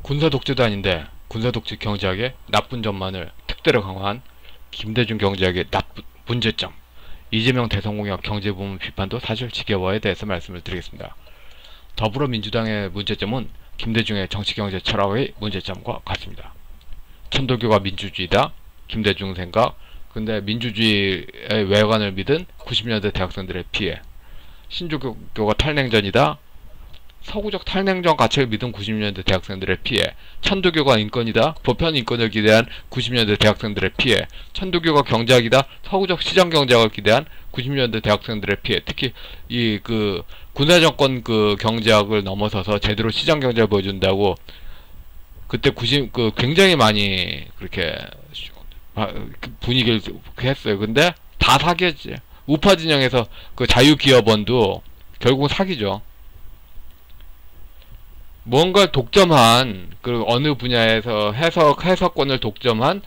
군사 독재도 아닌데 군사 독재 경제학의 나쁜 점만을 특대로 강화한 김대중 경제학의 나쁜 문제점, 이재명 대선공약 경제부문 비판도 사실 지겨워에 대해서 말씀을 드리겠습니다. 더불어민주당의 문제점은 김대중의 정치경제 철학의 문제점과 같습니다. 천도교가 민주주의다, 김대중 생각. 근데 민주주의의 외관을 믿은 90년대 대학생들의 피해, 신조교가 탈냉전이다, 서구적 탈냉전 가치를 믿은 90년대 대학생들의 피해, 천도교가 인권이다, 보편 인권을 기대한 90년대 대학생들의 피해, 천도교가 경제학이다, 서구적 시장 경제학을 기대한 90년대 대학생들의 피해. 특히 이 군사정권 경제학을 넘어서서 제대로 시장 경제를 보여준다고 그때 굉장히 많이 그렇게 분위기를 했어요. 근데 다 사기였지. 우파 진영에서 자유기업원도 결국은 사기죠. 뭔가 독점한 어느 분야에서 해석권을 독점한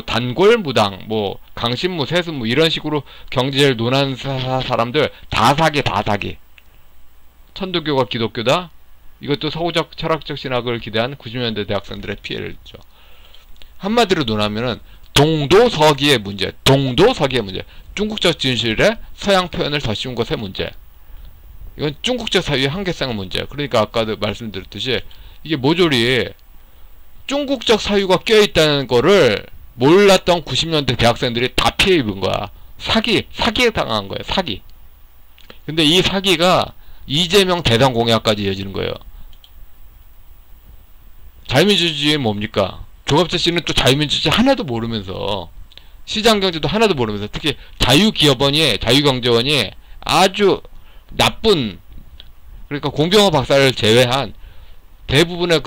단골 무당, 강신무, 세습무 이런 식으로 경제를 논하는 사람들 다 사기. 천도교가 기독교다. 이것도 서구적 철학적 신학을 기대한 90년대 대학생들의 피해를 죠. 한마디로 논하면은 동도서기의 문제. 중국적 진실에 서양 표현을 더 씌운 것의 문제. 이건 중국적 사유의 한계성의 문제. 그러니까 아까도 말씀드렸듯이 이게 모조리 중국적 사유가 껴있다는 거를 몰랐던 90년대 대학생들이 다 피해 입은 거야. 사기에 당한 거예요. 사기. 근데 이 사기가 이재명 대선 공약까지 이어지는 거예요. 자유민주주의는 뭡니까? 조갑재 씨는 또 자유민주주의 하나도 모르면서, 시장경제도 하나도 모르면서, 특히 자유경제원이 아주 나쁜, 그러니까 공병호 박사를 제외한 대부분의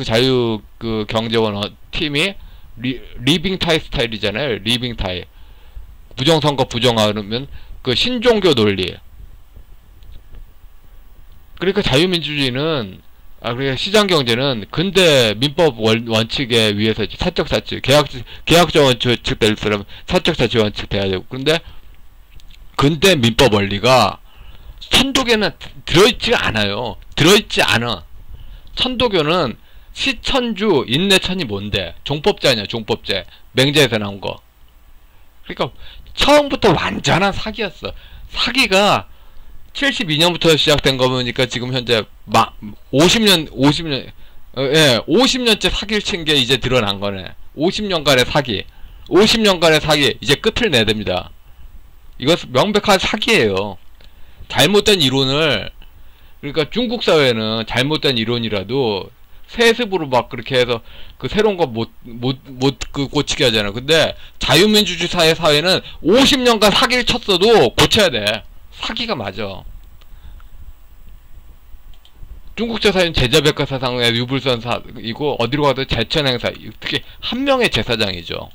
경제원 팀이 리빙타이 스타일이잖아요. 리빙타이. 부정선거 부정하면 신종교 논리. 그러니까 자유민주주의는, 그러니까 시장경제는 근대 민법 원칙에 의해서 사적사치, 계약적 원칙 될 사람은 사적사치 원칙 돼야 되고, 근데 근대 민법 원리가 천도교는 들어있지 않아. 천도교는 시천주 인내천이 뭔데? 종법제냐, 종법제. 맹자에서 나온 거. 그러니까 처음부터 완전한 사기였어. 사기가 72년부터 시작된 거 보니까 지금 현재 50년째 사기를 친 게 이제 드러난 거네. 50년간의 사기 이제 끝을 내야 됩니다. 이것은 명백한 사기예요. 잘못된 이론을, 그러니까 중국 사회는 잘못된 이론이라도 세습으로 그렇게 해서 새로운 거 못 고치게 하잖아. 근데 자유민주주의 사회는 50년간 사기를 쳤어도 고쳐야 돼. 사기가 맞아. 중국제 사회는 제자백과 사상의 유불선사이고, 어디로 가도 제천행사, 특히 한 명의 제사장이죠.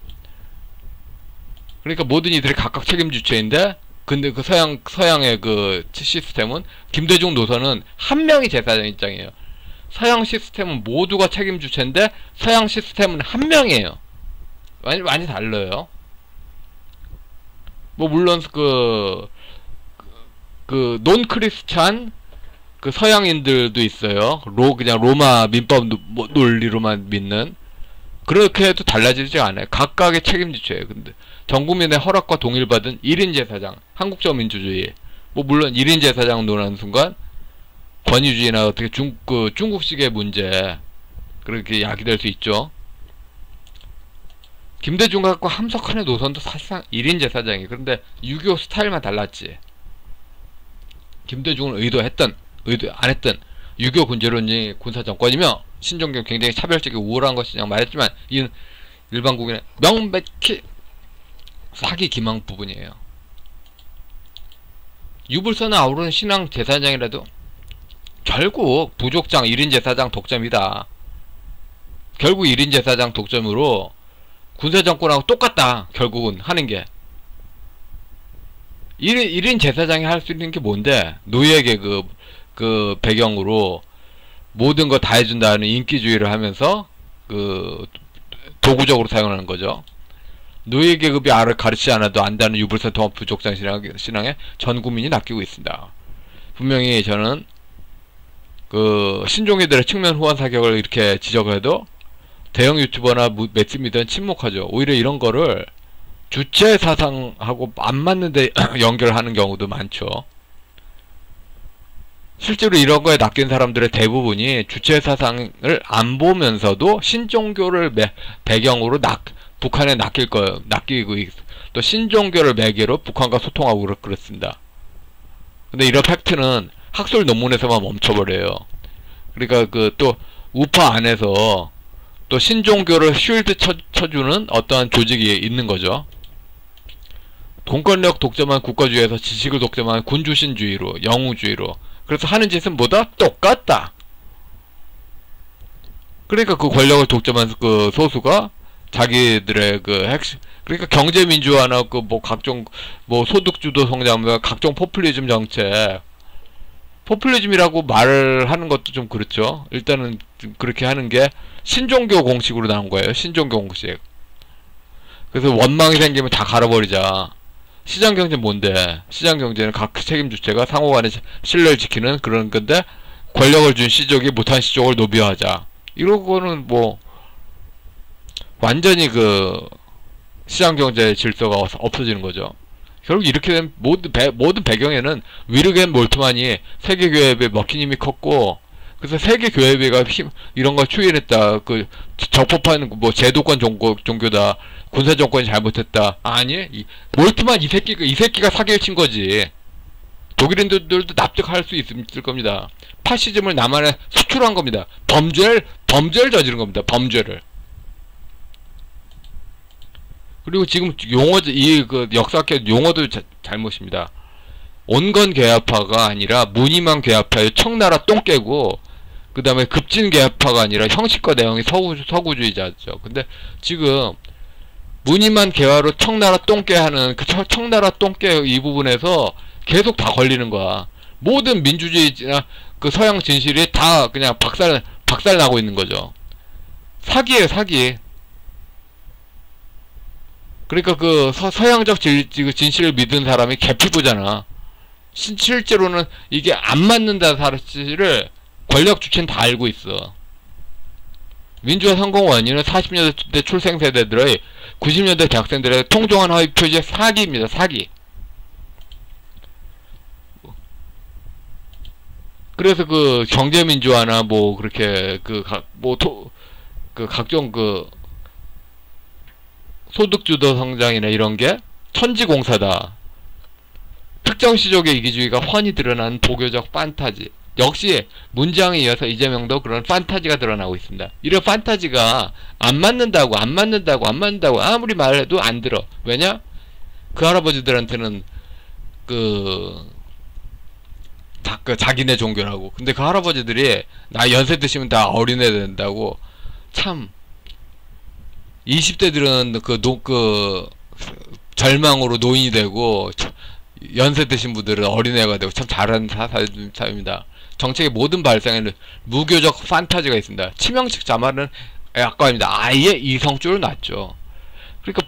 그러니까 모든 이들이 각각 책임 주체인데, 근데 서양의 시스템은, 김대중 노선은 한 명이 제사장 입장이에요. 서양 시스템은 모두가 책임 주체인데, 서양 시스템은 한 명이에요. 많이 달라요. 물론 논 크리스찬 서양인들도 있어요. 그냥 로마 민법 논리로만 믿는. 그렇게 해도 달라지지 않아요. 각각의 책임 주체예요. 근데 전국민의 허락과 동일받은 1인 제사장, 한국적 민주주의. 물론 1인 제사장 논하는 순간 권위주의나 어떻게 중국식의 문제, 그렇게 야기될 수 있죠. 김대중과 함석헌의 노선도 사실상 1인 제사장이에요. 그런데 6.25 스타일만 달랐지. 김대중은 의도 안 했던 6.25 군제론이 군사정권이며, 신종교 굉장히 차별적이고 우월한 것이냐 말했지만, 이는 일반 국민의 명백히 사기 기망 부분이에요. 유불선을 아우르는 신앙 제사장이라도 결국 부족장 1인 제사장 독점이다. 결국 1인 제사장 독점으로 군사정권하고 똑같다. 결국은 하는 게 1인 제사장이 할 수 있는 게 뭔데? 노예계 배경으로 모든 거 다 해준다는 인기주의를 하면서 도구적으로 사용하는 거죠. 노예 계급이 가르치지 않아도 안다는 유불선 통합 부족장 신앙에 전 국민이 낚이고 있습니다. 분명히 저는 신종이들의 측면 후원 사격을 이렇게 지적을 해도 대형 유튜버나 매스미디어는 침묵하죠. 오히려 이런 거를 주체 사상하고 안 맞는데 연결하는 경우도 많죠. 실제로 이런 거에 낚인 사람들의 대부분이 주체 사상을 안 보면서도 신종교를 배경으로 북한에 낚이고 또 신종교를 매개로 북한과 소통하고 그렇습니다. 근데 이런 팩트는 학술 논문에서만 멈춰버려요. 그러니까 또 우파 안에서 또 신종교를 쉴드 쳐주는 어떠한 조직이 있는 거죠. 공권력 독점한 국가주의에서 지식을 독점한 군주신주의로, 영웅주의로. 그래서 하는 짓은 뭐다? 똑같다. 그러니까 그 권력을 독점한 그 소수가 자기들의 그 핵심, 그러니까 경제민주화나 각종 소득주도 성장, 각종 포퓰리즘 정책, 포퓰리즘이라고 말을 하는 것도 좀 그렇죠. 일단은 그렇게 하는 게 신종교 공식으로 나온 거예요. 신종교 공식. 그래서 원망이 생기면 다 갈아버리자. 시장경제는 뭔데? 시장경제는 각 책임 주체가 상호간의 신뢰를 지키는 그런 건데, 권력을 준 시족이 못한 시족을 노비화하자. 이런 거는 완전히 시장경제의 질서가 없어지는 거죠. 결국 이렇게 된 모든 배경에는 위르겐 몰트만이 세계교회에 먹힌 힘이 컸고, 그래서 세계교회가 이런 걸 추진했다. 적법한 제도권 종교다. 군사정권이 잘못했다. 아니, 몰트만 이 새끼가 사기를 친 거지. 독일인들도 납득할 수 있을 겁니다. 파시즘을 남한에 수출한 겁니다. 범죄를 저지른 겁니다. 범죄를. 그리고 지금 역사학계 용어도 잘못입니다. 온건 개화파가 아니라 무늬만 개화파의 청나라 똥 깨고, 그 다음에 급진 개화파가 아니라 형식과 내용이 서구주의자죠. 근데 지금 무늬만 개화로 청나라 똥깨 하는 그 청나라 똥깨 이 부분에서 계속 다 걸리는 거야. 모든 민주주의나 서양 진실이 다 그냥 박살 나고 있는 거죠. 사기예요, 사기. 그러니까 서양적 진실을 믿은 사람이 개피부잖아. 실제로는 이게 안 맞는다는 사실을 권력 주체는 다 알고 있어. 민주화 성공 원인은 40년대 출생 세대들의 90년대 대학생들의 통종한 허위 표지의 사기입니다. 사기. 그래서 경제민주화나 그렇게 각종 소득주도 성장이나 이런 게 천지공사다. 특정 시족의 이기주의가 훤히 드러난 보교적 판타지. 역시 문장에 이어서 이재명도 그런 판타지가 드러나고 있습니다. 이런 판타지가 안 맞는다고 아무리 말해도 안 들어. 왜냐? 그 할아버지들한테는 자기네 종교라고. 근데 그 할아버지들이 나 연세 드시면 다 어린애 된다고. 참 20대들은 절망으로 노인이 되고, 연세 드신 분들은 어린애가 되고 참 잘하는 사람입니다. 정책의 모든 발상에는 무교적 판타지가 있습니다. 치명적 자만은 약관입니다. 아예 이성줄을 놨죠. 그러니까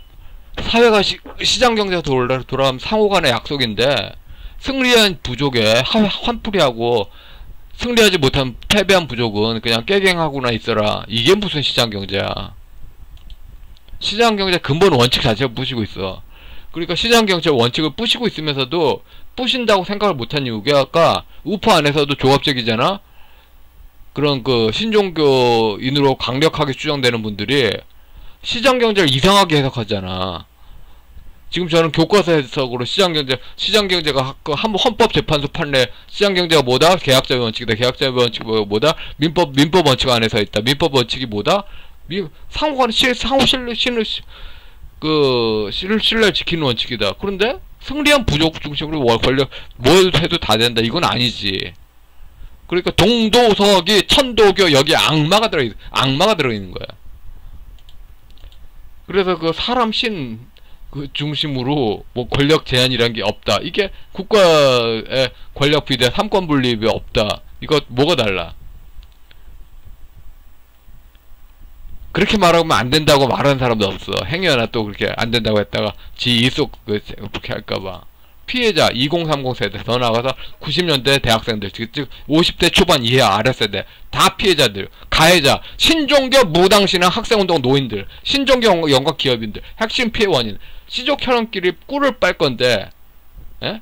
사회가 시장경제가 돌아가면 상호간의 약속인데, 승리한 부족에 환풀이하고 승리하지 못한 패배한 부족은 그냥 깨갱하고나 있어라. 이게 무슨 시장경제야. 시장경제 근본 원칙 자체가 부시고 있어. 그러니까 시장경제 원칙을 부시고 있으면서도 부신다고 생각을 못한 이유가 우파 안에서도 조합적이잖아. 그런 신종교인으로 강력하게 추정되는 분들이 시장경제를 이상하게 해석하잖아. 지금 저는 교과서 해석으로 시장경제가 한번 헌법재판소 판례, 시장경제가 뭐다? 계약자의 원칙이다. 계약자의 원칙이 뭐다? 민법 원칙 안에서 있다. 민법 원칙이 뭐다? 상호간의 신뢰를 지키는 원칙이다. 그런데 승리한 부족 중심으로 권력 뭘 해도 다 된다. 이건 아니지. 그러니까 동도서기, 천도교 여기 악마가 들어있는 거야. 그래서 사람 신 중심으로 권력 제한이란 게 없다. 이게 국가의 권력 비대 삼권 분립이 없다. 이거 뭐가 달라? 그렇게 말하면 안 된다고 말하는 사람도 없어. 행여나 또 그렇게 안 된다고 했다가 지 입속 그렇게 할까봐 피해자 2030 세대 더 나가서 90년대 대학생들 즉 50대 초반 이하 아래 세대 다 피해자들, 가해자, 신종교 무당신앙 학생운동 노인들, 신종교 연각 기업인들, 핵심 피해 원인 시족 혈연끼리 꿀을 빨 건데, 예?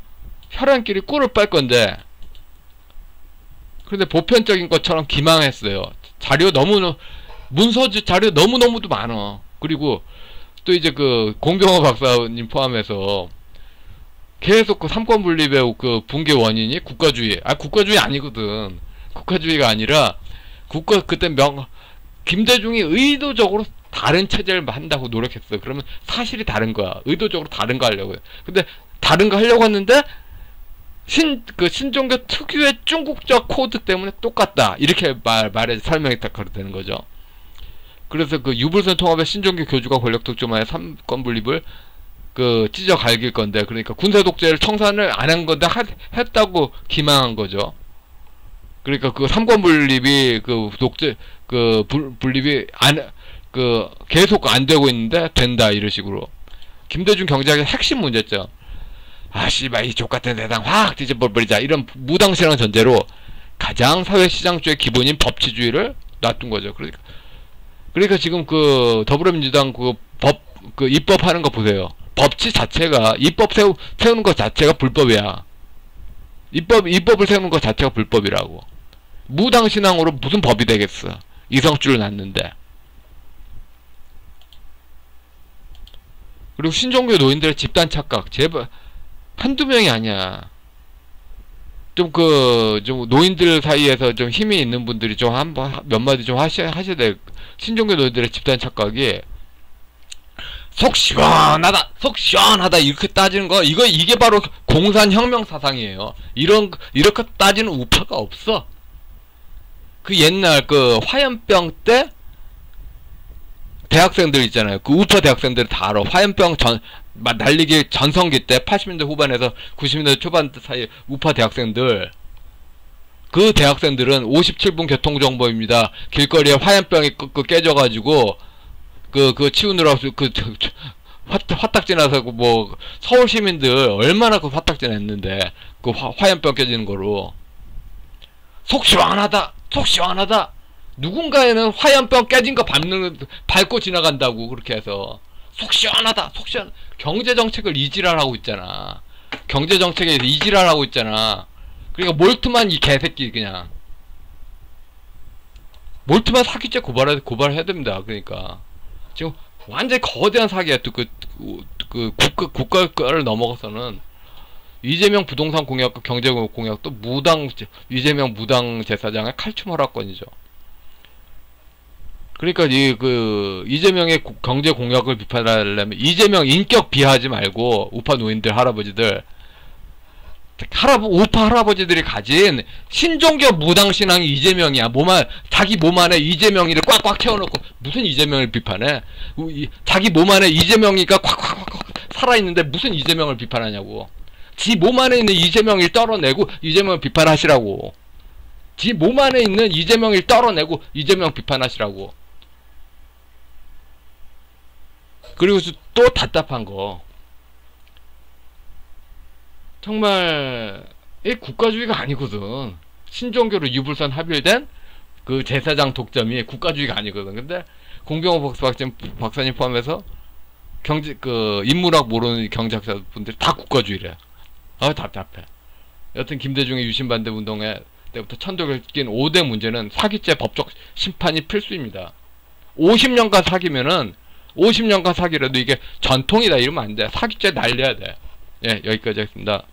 혈연끼리 꿀을 빨 건데, 그런데 보편적인 것처럼 기망했어요. 자료 너무 문서지 자료 너무너무도 많어. 그리고 또 이제 그 공병호 박사님 포함해서 계속 그 삼권 분립의 그 붕괴 원인이 국가주의. 국가주의 아니거든. 국가주의가 아니라 그때 김대중이 의도적으로 다른 체제를 한다고 노력했어. 그러면 사실이 다른 거야. 의도적으로 다른 거 하려고 해. 근데 다른 거 하려고 했는데 신종교 특유의 중국적 코드 때문에 똑같다. 이렇게 설명이 딱 되는 거죠. 그래서 그 유불선 통합의 신종교 교주가 권력 독점하에 삼권 분립을 찢어 갈길 건데, 그러니까 군사 독재를 청산을 안 한 건데 했다고 기망한 거죠. 그러니까 그 삼권 분립이 독재 분립이 계속 안 되고 있는데 된다 이런 식으로. 김대중 경제학의 핵심 문제점. 씨발 이 족같은 세상 확 뒤집어버리자 이런 무당신앙 전제로 가장 사회시장주의 기본인 법치주의를 놔둔 거죠. 그러니까 지금 더불어민주당 입법하는 거 보세요. 법치 자체가 입법 세우는 것 자체가 불법이야. 입법을 세우는 것 자체가 불법이라고. 무당신앙으로 무슨 법이 되겠어. 이성줄을 놨는데. 그리고 신종교 노인들의 집단 착각 제발 한두 명이 아니야. 좀 노인들 사이에서 좀 힘이 있는 분들이 좀 몇 마디 좀 하셔야 될. 신종교 노인들의 집단 착각이 속 시원하다 이렇게 따지는 거 이게 바로 공산혁명 사상이에요. 이렇게 따지는 우파가 없어. 옛날 화염병 때 대학생들 있잖아요. 우파 대학생들 다 알아. 화염병 날리기 전성기 때 80년대 후반에서 90년대 초반 사이 우파 대학생들, 그 대학생들은 57분 교통정보입니다. 길거리에 화염병이 깨져가지고 치우느라고 화딱지 나서 서울 시민들 얼마나 화딱지 냈는데 화염병 깨지는 거로. 속 시원하다. 누군가에는 화염병 깨진 거 밟고 지나간다고. 그렇게 해서 속 시원하다. 경제정책을 이지랄하고 있잖아. 경제정책에 이지랄하고 있잖아. 그러니까 몰트만 이 개새끼 그냥 몰트만 사기죄 고발해야 됩니다. 그러니까 지금 완전히 거대한 사기야. 또 국가를 넘어가서는 이재명 부동산 공약과 경제 공약도 이재명 무당 제사장의 칼춤 허락권이죠. 그러니까 이재명의 경제 공약을 비판하려면 이재명 인격 비하하지 말고 우파 노인들 할아버지들 우파 할아버지들이 가진 신종교 무당신앙이 이재명이야. 자기 몸 안에 이재명이를 꽉꽉 채워놓고 무슨 이재명을 비판해. 자기 몸 안에 이재명이가 꽉꽉 살아있는데 무슨 이재명을 비판하냐고. 지 몸 안에 있는 이재명을 떨어내고 이재명을 비판하시라고. 지 몸 안에 있는 이재명을 떨어내고 이재명 비판하시라고. 그리고 또 답답한 거, 정말 이 국가주의가 아니거든. 신종교로 유불선 합일된 제사장 독점이 국가주의가 아니거든. 근데 공병호 박사님 포함해서 인문학 모르는 경제학자분들이 다 국가주의래. 답답해. 여튼 김대중의 유신반대 운동회 때부터 천도를 낀 5대 문제는 사기죄 법적 심판이 필수입니다. 50년간 사기라도 이게 전통이다 이러면 안 돼. 사기죄 날려야 돼. 예, 여기까지 하겠습니다.